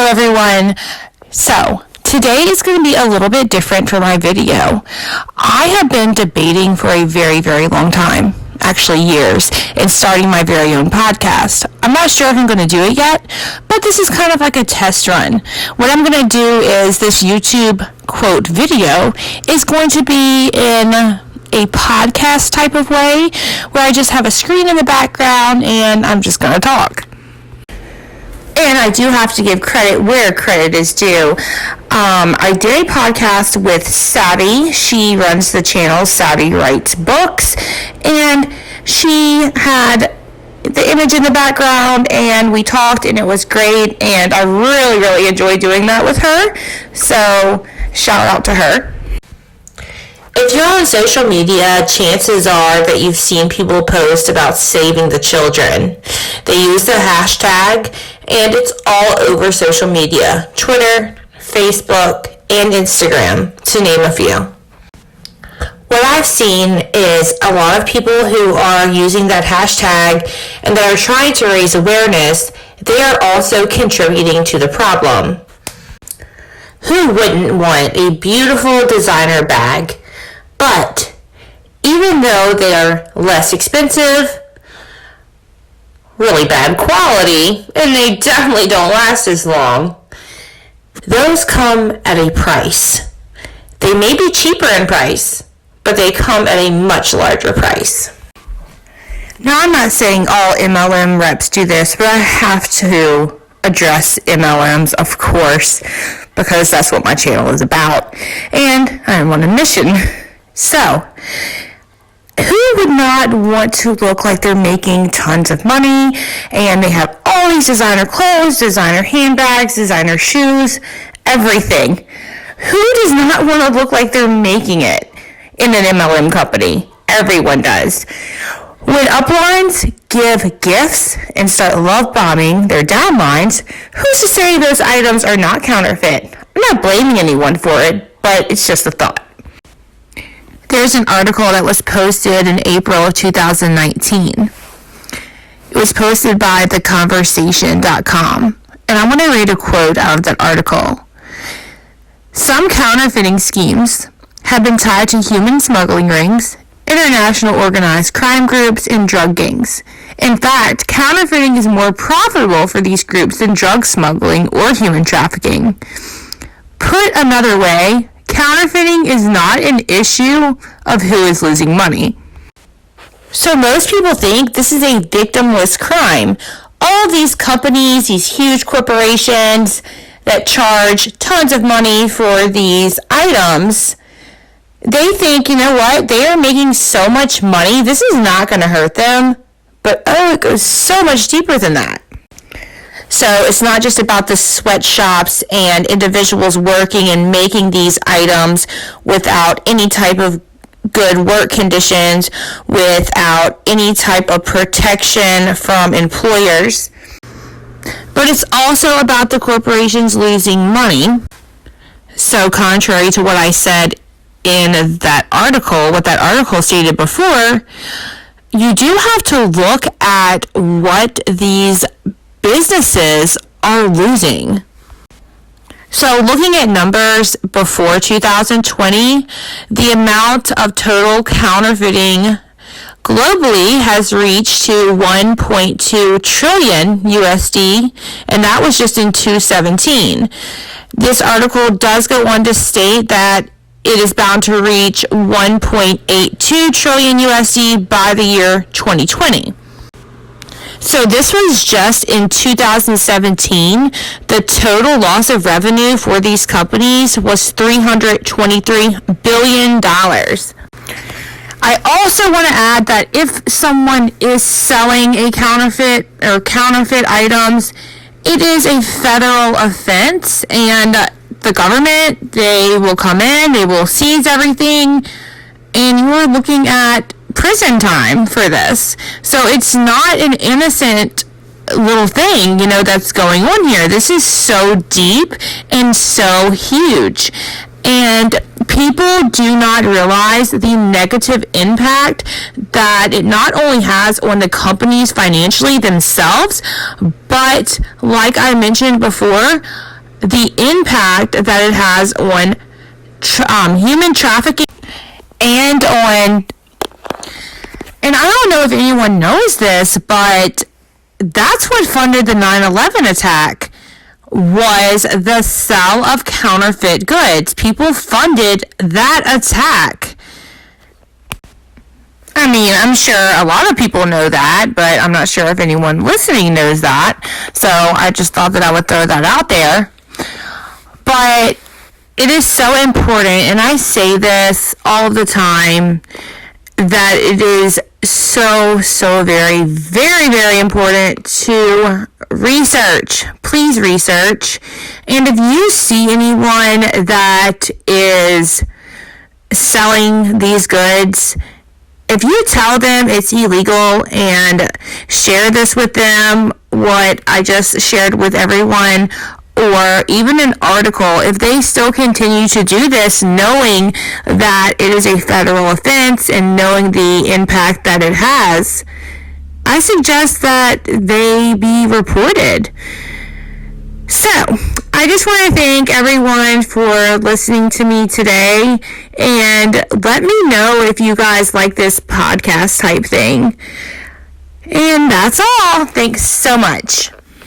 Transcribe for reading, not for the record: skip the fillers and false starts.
Hello everyone. So today is going to be a little bit different for my video. I have been debating for a very, very long time, actually years, in starting my very own podcast. I'm not sure if I'm going to do it yet, but this is kind of like a test run. What I'm going to do is this YouTube quote video is going to be in a podcast type of way where I just have a screen in the background and I'm just going to talk. And I do have to give credit where credit is due. I did a podcast with Savvy. She runs the channel Savvy Writes Books. And she had the image in the background and we talked and it was great. And I really, really enjoyed doing that with her. So shout out to her. If you're on social media, chances are that you've seen people post about saving the children. They use the hashtag, and it's all over social media, Twitter, Facebook, and Instagram, to name a few. What I've seen is a lot of people who are using that hashtag and that are trying to raise awareness, they are also contributing to the problem. Who wouldn't want a beautiful designer bag? But even though they are less expensive, really bad quality, and they definitely don't last as long, those come at a price. They may be cheaper in price, but they come at a much larger price. Now, I'm not saying all MLM reps do this, but I have to address MLMs, of course, because that's what my channel is about, and I'm on a mission. So, who would not want to look like they're making tons of money and they have all these designer clothes, designer handbags, designer shoes, everything? Who does not want to look like they're making it in an MLM company? Everyone does. When uplines give gifts and start love bombing their downlines, who's to say those items are not counterfeit? I'm not blaming anyone for it, but it's just a thought. There's an article that was posted in April of 2019. It was posted by theconversation.com, and I want to read a quote out of that article. Some counterfeiting schemes have been tied to human smuggling rings, international organized crime groups, and drug gangs. In fact, counterfeiting is more profitable for these groups than drug smuggling or human trafficking. Put another way, counterfeiting is not an issue of who is losing money. So most people think this is a victimless crime. All of these companies, these huge corporations that charge tons of money for these items, they think, you know what, they are making so much money, this is not going to hurt them. But it goes so much deeper than that. So it's not just about the sweatshops and individuals working and making these items without any type of good work conditions, without any type of protection from employers. But it's also about the corporations losing money. So contrary to what I said in that article, what that article stated before, you do have to look at what these businesses are losing. So looking at numbers before 2020, the amount of total counterfeiting globally has reached to 1.2 trillion USD, and that was just in 2017. This article does go on to state that it is bound to reach 1.82 trillion USD by the year 2020. So this was just in 2017. The total loss of revenue for these companies was $323 billion. I also want to add that if someone is selling a counterfeit or counterfeit items, it is a federal offense, and the government, they will come in, they will seize everything, and you are looking at prison time for this. So it's not an innocent little thing, that's going on here. This is so deep and so huge. And people do not realize the negative impact that it not only has on the companies financially themselves, but like I mentioned before, the impact that it has on human trafficking and I don't know if anyone knows this, but that's what funded the 9/11 attack, was the sale of counterfeit goods. People funded that attack. I mean, I'm sure a lot of people know that, but I'm not sure if anyone listening knows that. So I just thought that I would throw that out there. But it is so important, and I say this all the time, that it is so very, very, very important to research. Please research. And if you see anyone that is selling these goods, if you tell them it's illegal and share this with them, what I just shared with everyone, or even an article, if they still continue to do this knowing that it is a federal offense and knowing the impact that it has, I suggest that they be reported. So, I just want to thank everyone for listening to me today, and let me know if you guys like this podcast type thing. And that's all. Thanks so much.